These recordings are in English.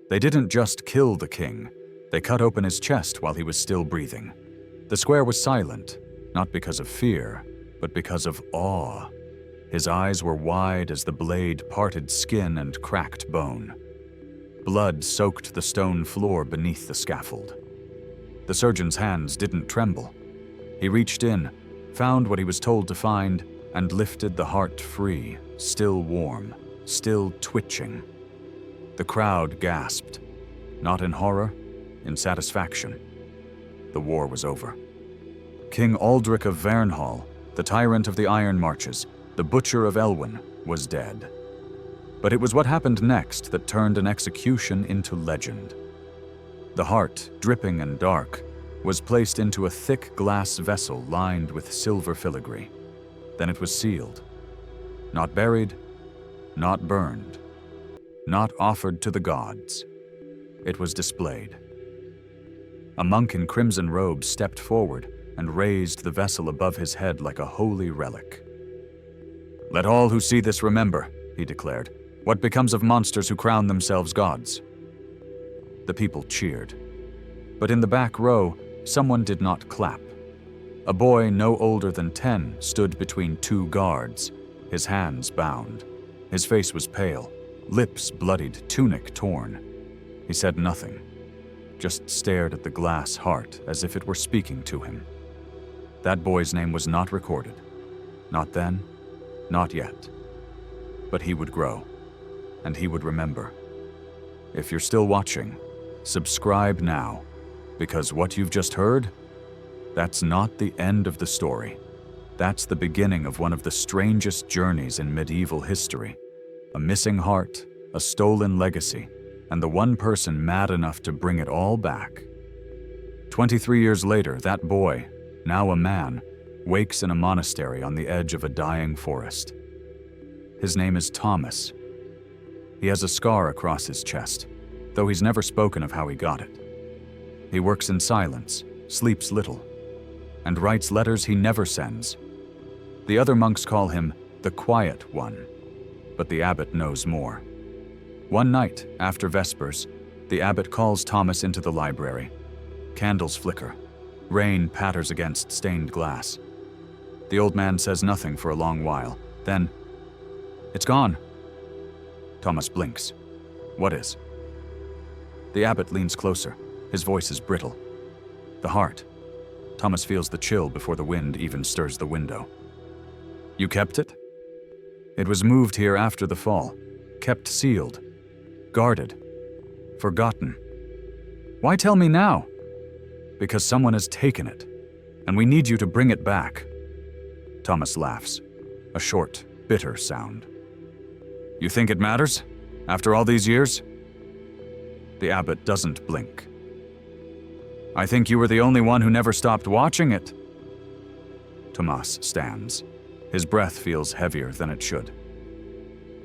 They didn't just kill the king, they cut open his chest while he was still breathing. The square was silent, not because of fear, but because of awe. His eyes were wide as the blade parted skin and cracked bone. Blood soaked the stone floor beneath the scaffold. The surgeon's hands didn't tremble. He reached in, found what he was told to find, and lifted the heart free, still warm, still twitching. The crowd gasped, not in horror, in satisfaction. The war was over. King Aldrich of Vernhall, the tyrant of the Iron Marches, the butcher of Elwyn, was dead. But it was what happened next that turned an execution into legend. The heart, dripping and dark, was placed into a thick glass vessel lined with silver filigree. Then it was sealed. Not buried, not burned, not offered to the gods. It was displayed. A monk in crimson robes stepped forward and raised the vessel above his head like a holy relic. "Let all who see this remember," he declared, "what becomes of monsters who crown themselves gods." The people cheered. But in the back row, someone did not clap. A boy no older than 10 stood between two guards, his hands bound. His face was pale, lips bloodied, tunic torn. He said nothing, just stared at the glass heart as if it were speaking to him. That boy's name was not recorded. Not then, not yet. But he would grow, and he would remember. If you're still watching, subscribe now, because what you've just heard, that's not the end of the story. That's the beginning of one of the strangest journeys in medieval history. A missing heart, a stolen legacy, and the one person mad enough to bring it all back. 23 years later, that boy, now a man, wakes in a monastery on the edge of a dying forest. His name is Thomas. He has a scar across his chest, though he's never spoken of how he got it. He works in silence, sleeps little, and writes letters he never sends. The other monks call him the Quiet One, but the abbot knows more. One night, after Vespers, the abbot calls Thomas into the library. Candles flicker. Rain patters against stained glass. The old man says nothing for a long while. Then, "It's gone." Thomas blinks. "What is?" The abbot leans closer. His voice is brittle. "The heart." Thomas feels the chill before the wind even stirs the window. "You kept it?" "It was moved here after the fall. Kept sealed. Guarded. Forgotten." "Why tell me now?" "Because someone has taken it, and we need you to bring it back." Thomas laughs, a short, bitter sound. "You think it matters, after all these years?" The abbot doesn't blink. "I think you were the only one who never stopped watching it." Thomas stands. His breath feels heavier than it should.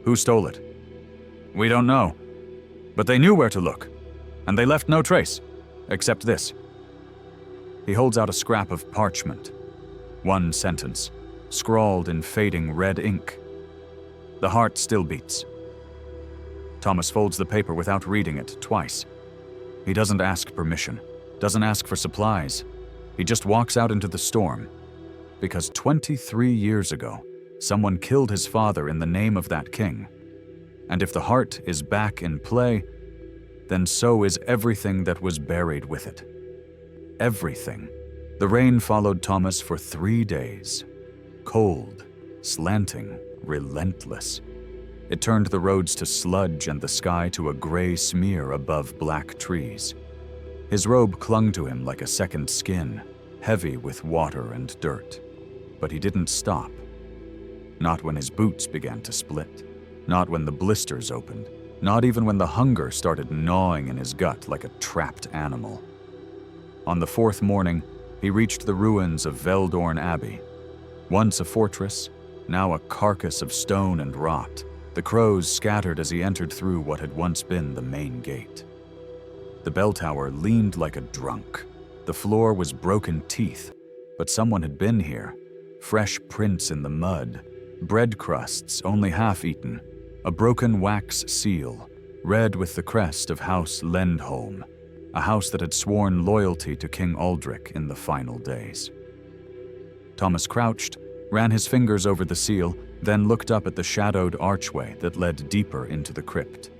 "Who stole it?" "We don't know. But they knew where to look, and they left no trace, except this." He holds out a scrap of parchment. One sentence, scrawled in fading red ink. The heart still beats. Thomas folds the paper without reading it twice. He doesn't ask permission, doesn't ask for supplies. He just walks out into the storm. Because 23 years ago, someone killed his father in the name of that king. And if the heart is back in play, then so is everything that was buried with it. Everything. The rain followed Thomas for 3 days. Cold, slanting, relentless. It turned the roads to sludge and the sky to a gray smear above black trees. His robe clung to him like a second skin, heavy with water and dirt. But he didn't stop. Not when his boots began to split. Not when the blisters opened. Not even when the hunger started gnawing in his gut like a trapped animal. On the 4th morning, he reached the ruins of Veldorn Abbey. Once a fortress, now a carcass of stone and rot. The crows scattered as he entered through what had once been the main gate. The bell tower leaned like a drunk. The floor was broken teeth, but someone had been here. Fresh prints in the mud, bread crusts only half eaten, a broken wax seal, red with the crest of House Lendholm, a house that had sworn loyalty to King Aldrich in the final days. Thomas crouched, ran his fingers over the seal, then looked up at the shadowed archway that led deeper into the crypt.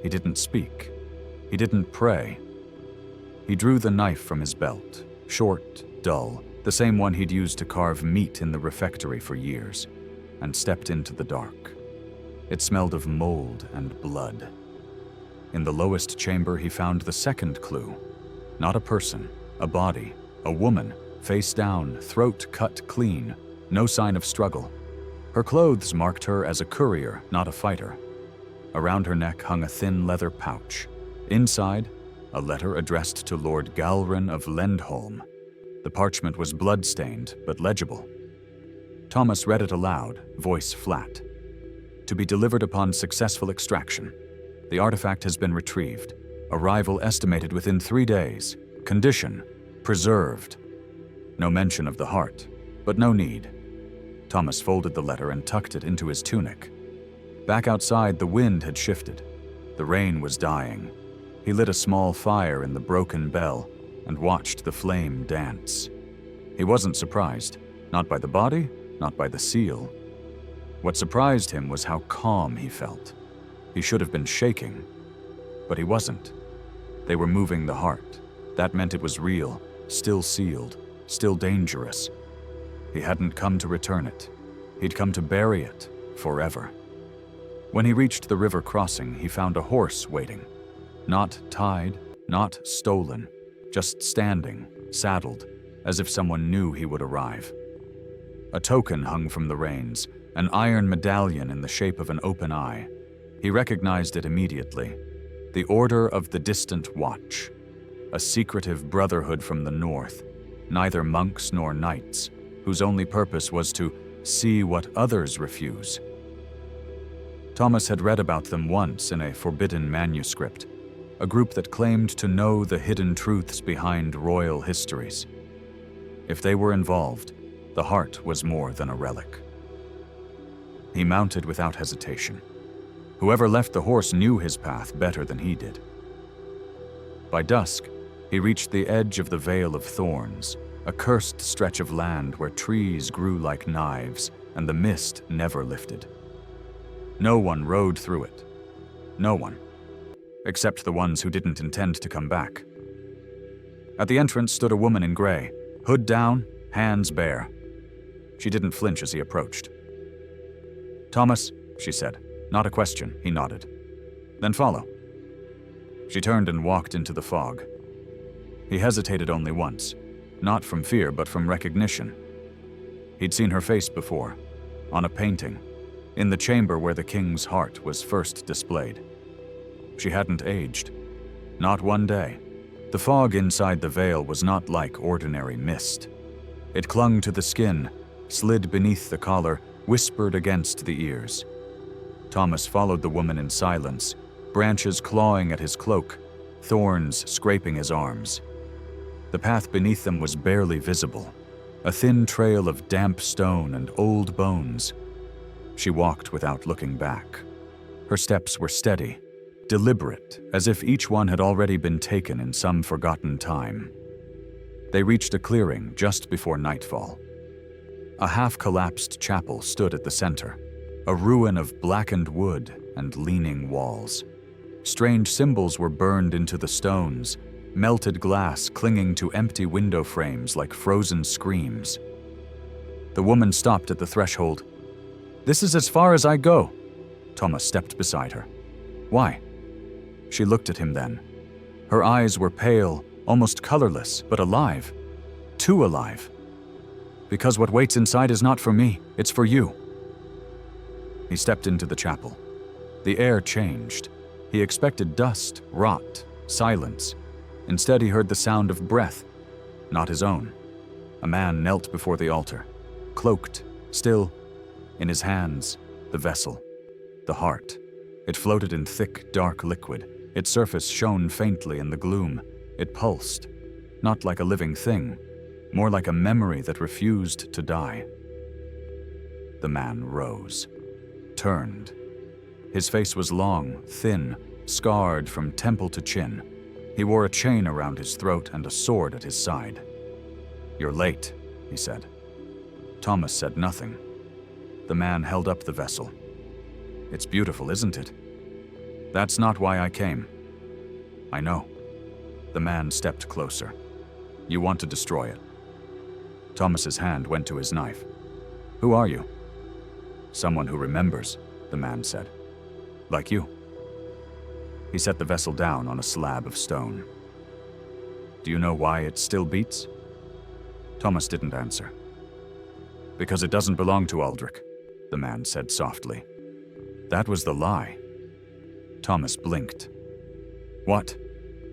He didn't speak. He didn't pray. He drew the knife from his belt, short, dull, the same one he'd used to carve meat in the refectory for years, and stepped into the dark. It smelled of mold and blood. In the lowest chamber, he found the second clue. Not a person, a body, a woman, face down, throat cut clean, no sign of struggle. Her clothes marked her as a courier, not a fighter. Around her neck hung a thin leather pouch. Inside, a letter addressed to Lord Galrin of Lendholm. The parchment was blood-stained, but legible. Thomas read it aloud, voice flat. To be delivered upon successful extraction. The artifact has been retrieved. Arrival estimated within 3 days. Condition: preserved. No mention of the heart, but no need. Thomas folded the letter and tucked it into his tunic. Back outside, the wind had shifted. The rain was dying. He lit a small fire in the broken bell and watched the flame dance. He wasn't surprised, not by the body, not by the seal. What surprised him was how calm he felt. He should have been shaking, but he wasn't. They were moving the heart. That meant it was real, still sealed, still dangerous. He hadn't come to return it. He'd come to bury it forever. When he reached the river crossing, he found a horse waiting. Not tied, not stolen, just standing, saddled, as if someone knew he would arrive. A token hung from the reins, an iron medallion in the shape of an open eye. He recognized it immediately. The Order of the Distant Watch, a secretive brotherhood from the north, neither monks nor knights, whose only purpose was to see what others refuse. Thomas had read about them once in a forbidden manuscript, a group that claimed to know the hidden truths behind royal histories. If they were involved, the heart was more than a relic. He mounted without hesitation. Whoever left the horse knew his path better than he did. By dusk, he reached the edge of the Vale of Thorns, a cursed stretch of land where trees grew like knives and the mist never lifted. No one rode through it. No one. Except the ones who didn't intend to come back. At the entrance stood a woman in gray, hood down, hands bare. She didn't flinch as he approached. "Thomas," she said. Not a question, he nodded. "Then follow." She turned and walked into the fog. He hesitated only once, not from fear but from recognition. He'd seen her face before, on a painting, in the chamber where the king's heart was first displayed. She hadn't aged. Not one day. The fog inside the veil was not like ordinary mist. It clung to the skin, slid beneath the collar, whispered against the ears. Thomas followed the woman in silence, branches clawing at his cloak, thorns scraping his arms. The path beneath them was barely visible, a thin trail of damp stone and old bones. She walked without looking back. Her steps were steady, deliberate, as if each one had already been taken in some forgotten time. They reached a clearing just before nightfall. A half-collapsed chapel stood at the center, a ruin of blackened wood and leaning walls. Strange symbols were burned into the stones, melted glass clinging to empty window frames like frozen screams. The woman stopped at the threshold. "This is as far as I go." Thomas stepped beside her. "Why?" She looked at him then. Her eyes were pale, almost colorless, but alive. Too alive. "Because what waits inside is not for me, it's for you." He stepped into the chapel. The air changed. He expected dust, rot, silence. Instead, he heard the sound of breath, not his own. A man knelt before the altar, cloaked, still. In his hands, the vessel, the heart. It floated in thick, dark liquid. Its surface shone faintly in the gloom. It pulsed, not like a living thing, more like a memory that refused to die. The man rose, turned. His face was long, thin, scarred from temple to chin. He wore a chain around his throat and a sword at his side. "You're late," he said. Thomas said nothing. The man held up the vessel. "It's beautiful, isn't it?" "That's not why I came." "I know." The man stepped closer. "You want to destroy it." Thomas's hand went to his knife. "Who are you?" "Someone who remembers," the man said. "Like you." He set the vessel down on a slab of stone. "Do you know why it still beats?" Thomas didn't answer. "Because it doesn't belong to Aldrich," the man said softly. That was the lie. Thomas blinked. "What?"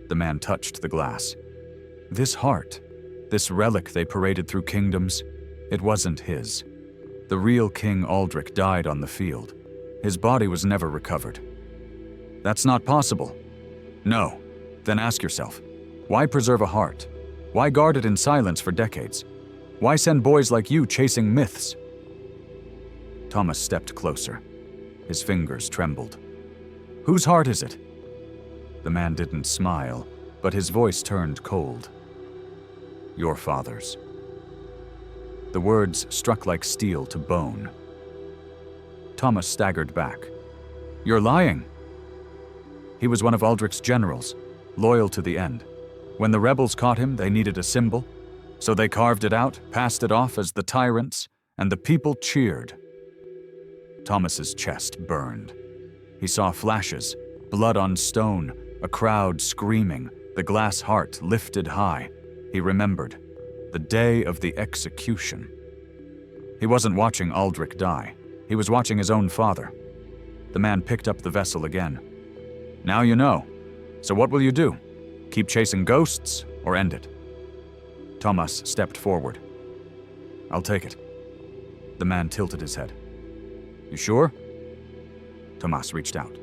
The man touched the glass. "This heart, this relic they paraded through kingdoms, it wasn't his. The real King Aldrich died on the field. His body was never recovered." "That's not possible." "No. Then ask yourself, why preserve a heart? Why guard it in silence for decades? Why send boys like you chasing myths?" Thomas stepped closer. His fingers trembled. "Whose heart is it?" The man didn't smile, but his voice turned cold. "Your father's." The words struck like steel to bone. Thomas staggered back. "You're lying." "He was one of Aldrich's generals, loyal to the end. When the rebels caught him, they needed a symbol, so they carved it out, passed it off as the tyrants, and the people cheered." Thomas's chest burned. He saw flashes, blood on stone, a crowd screaming, the glass heart lifted high. He remembered. The day of the execution. He wasn't watching Aldrich die. He was watching his own father. The man picked up the vessel again. "Now you know. So what will you do? Keep chasing ghosts or end it?" Thomas stepped forward. "I'll take it." The man tilted his head. "You sure?" Thomas reached out.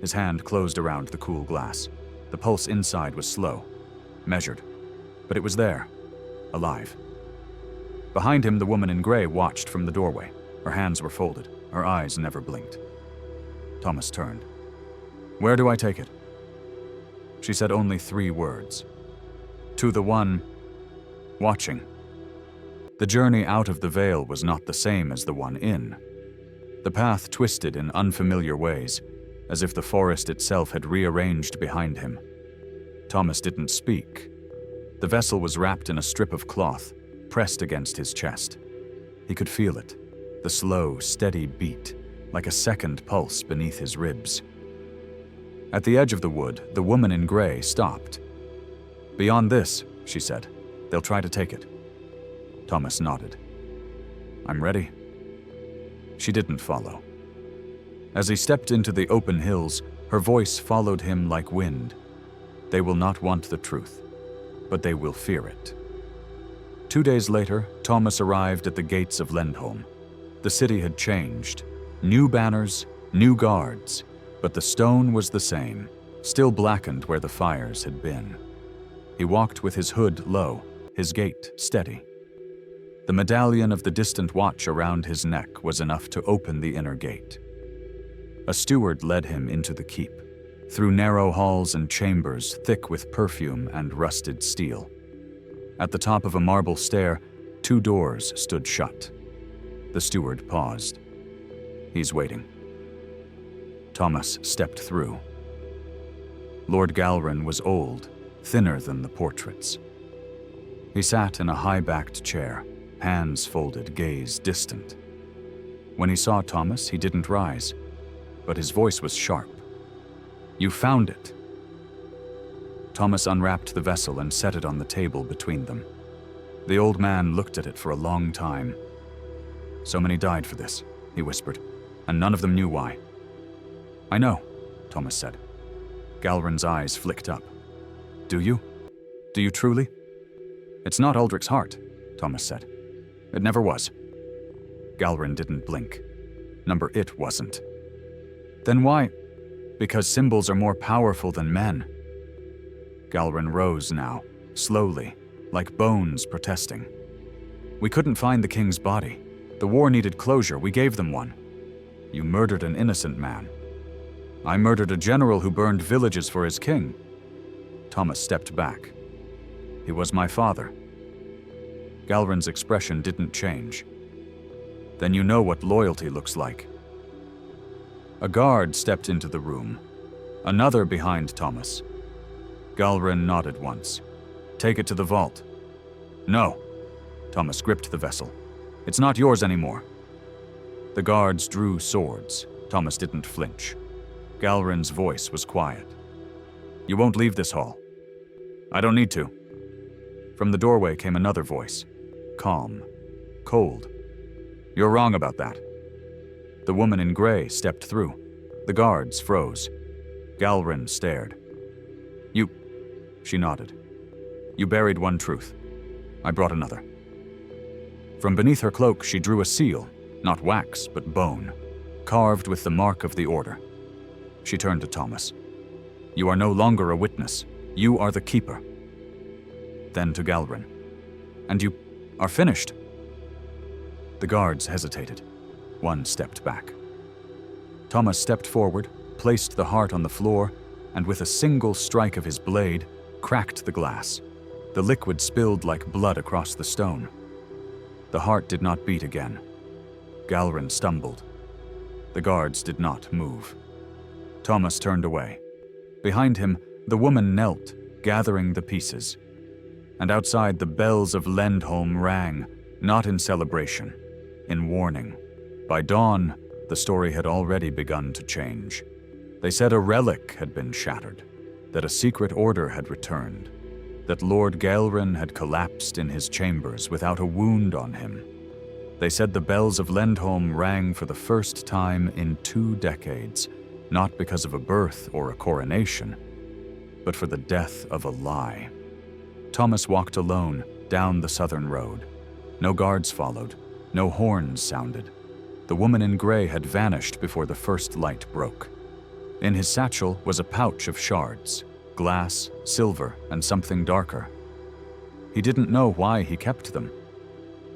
His hand closed around the cool glass. The pulse inside was slow, measured, but it was there, alive. Behind him, the woman in gray watched from the doorway. Her hands were folded. Her eyes never blinked. Thomas turned. "Where do I take it?" She said only 3 words. "To the one watching." The journey out of the veil was not the same as the one in. The path twisted in unfamiliar ways, as if the forest itself had rearranged behind him. Thomas didn't speak. The vessel was wrapped in a strip of cloth, pressed against his chest. He could feel it, the slow, steady beat, like a second pulse beneath his ribs. At the edge of the wood, the woman in gray stopped. "Beyond this," she said, "they'll try to take it." Thomas nodded. "I'm ready." She didn't follow. As he stepped into the open hills, her voice followed him like wind. "They will not want the truth, but they will fear it." 2 days later, Thomas arrived at the gates of Lindholm. The city had changed. New banners, new guards, but the stone was the same, still blackened where the fires had been. He walked with his hood low, his gait steady. The medallion of the distant watch around his neck was enough to open the inner gate. A steward led him into the keep, through narrow halls and chambers thick with perfume and rusted steel. At the top of a marble stair, 2 doors stood shut. The steward paused. "He's waiting." Thomas stepped through. Lord Galrin was old, thinner than the portraits. He sat in a high-backed chair, hands folded, gaze distant. When he saw Thomas, he didn't rise, but his voice was sharp. "You found it." Thomas unwrapped the vessel and set it on the table between them. The old man looked at it for a long time. "So many died for this," he whispered, "and none of them knew why." "I know," Thomas said. Galrin's eyes flicked up. "Do you? Do you truly?" "It's not Aldrich's heart," Thomas said. "It never was." Galrin didn't blink. It wasn't. "Then why?" "Because symbols are more powerful than men." Galrin rose now, slowly, like bones protesting. "We couldn't find the king's body. The war needed closure. We gave them one. You murdered an innocent man." I murdered a general who burned villages for his king. Thomas stepped back. He was my father. Galrin's expression didn't change. Then you know what loyalty looks like. A guard stepped into the room, another behind Thomas. Galrin nodded once. Take it to the vault. No. Thomas gripped the vessel. It's not yours anymore. The guards drew swords. Thomas didn't flinch. Galrin's voice was quiet. You won't leave this hall. I don't need to. From the doorway came another voice. Calm. Cold. You're wrong about that. The woman in gray stepped through. The guards froze. Galrin stared. You... She nodded. You buried one truth. I brought another. From beneath her cloak, she drew a seal, not wax, but bone, carved with the mark of the order. She turned to Thomas. You are no longer a witness. You are the keeper. Then to Galrin. And you are finished. The guards hesitated. One stepped back. Thomas stepped forward, placed the heart on the floor, and with a single strike of his blade, cracked the glass. The liquid spilled like blood across the stone. The heart did not beat again. Galrin stumbled. The guards did not move. Thomas turned away. Behind him, the woman knelt, gathering the pieces. And outside, the bells of Lendholm rang, not in celebration, in warning. By dawn, the story had already begun to change. They said a relic had been shattered, that a secret order had returned, that Lord Galrin had collapsed in his chambers without a wound on him. They said the bells of Lendholm rang for the first time in 2 decades, not because of a birth or a coronation, but for the death of a lie. Thomas walked alone down the southern road. No guards followed, no horns sounded. The woman in gray had vanished before the first light broke. In his satchel was a pouch of shards, glass, silver, and something darker. He didn't know why he kept them.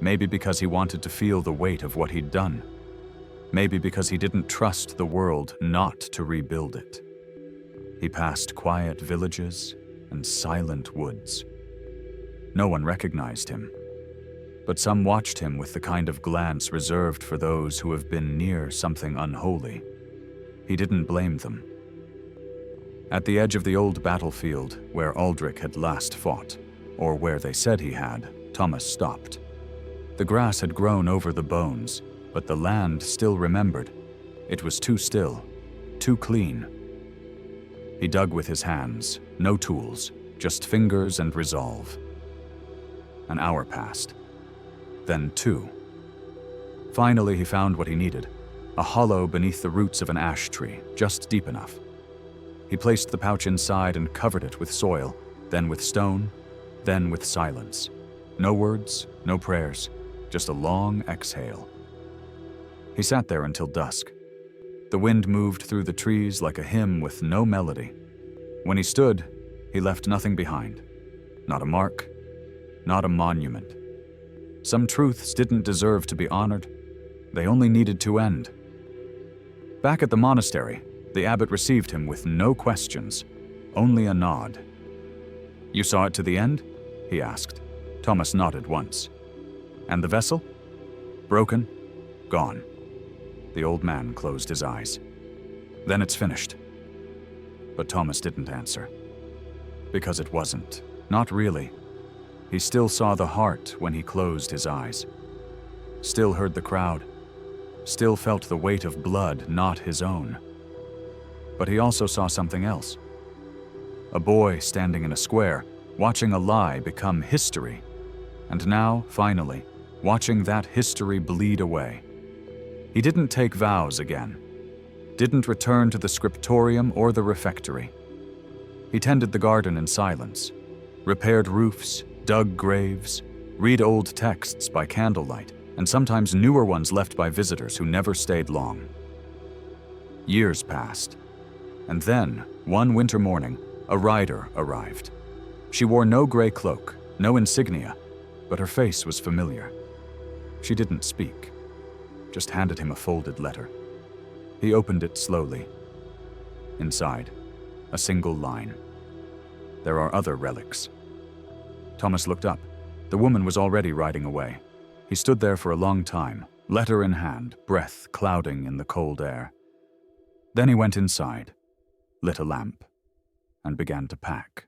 Maybe because he wanted to feel the weight of what he'd done. Maybe because he didn't trust the world not to rebuild it. He passed quiet villages and silent woods. No one recognized him, but some watched him with the kind of glance reserved for those who have been near something unholy. He didn't blame them. At the edge of the old battlefield where Aldrich had last fought, or where they said he had, Thomas stopped. The grass had grown over the bones, but the land still remembered. It was too still, too clean. He dug with his hands, no tools, just fingers and resolve. An hour passed. Then 2. Finally, he found what he needed, a hollow beneath the roots of an ash tree, just deep enough. He placed the pouch inside and covered it with soil, then with stone, then with silence. No words, no prayers, just a long exhale. He sat there until dusk. The wind moved through the trees like a hymn with no melody. When he stood, he left nothing behind. Not a mark, not a monument. Some truths didn't deserve to be honored. They only needed to end. Back at the monastery, the abbot received him with no questions, only a nod. You saw it to the end? He asked. Thomas nodded once. And the vessel? Broken? Gone. The old man closed his eyes. Then it's finished. But Thomas didn't answer. Because it wasn't. Not really. He still saw the heart when he closed his eyes. Still heard the crowd. Still felt the weight of blood not his own. But he also saw something else. A boy standing in a square, watching a lie become history. And now, finally, watching that history bleed away. He didn't take vows again. Didn't return to the scriptorium or the refectory. He tended the garden in silence, repaired roofs, dug graves, read old texts by candlelight, and sometimes newer ones left by visitors who never stayed long. Years passed, and then, one winter morning, a rider arrived. She wore no gray cloak, no insignia, but her face was familiar. She didn't speak, just handed him a folded letter. He opened it slowly. Inside, a single line. There are other relics. Thomas looked up. The woman was already riding away. He stood there for a long time, letter in hand, breath clouding in the cold air. Then he went inside, lit a lamp, and began to pack.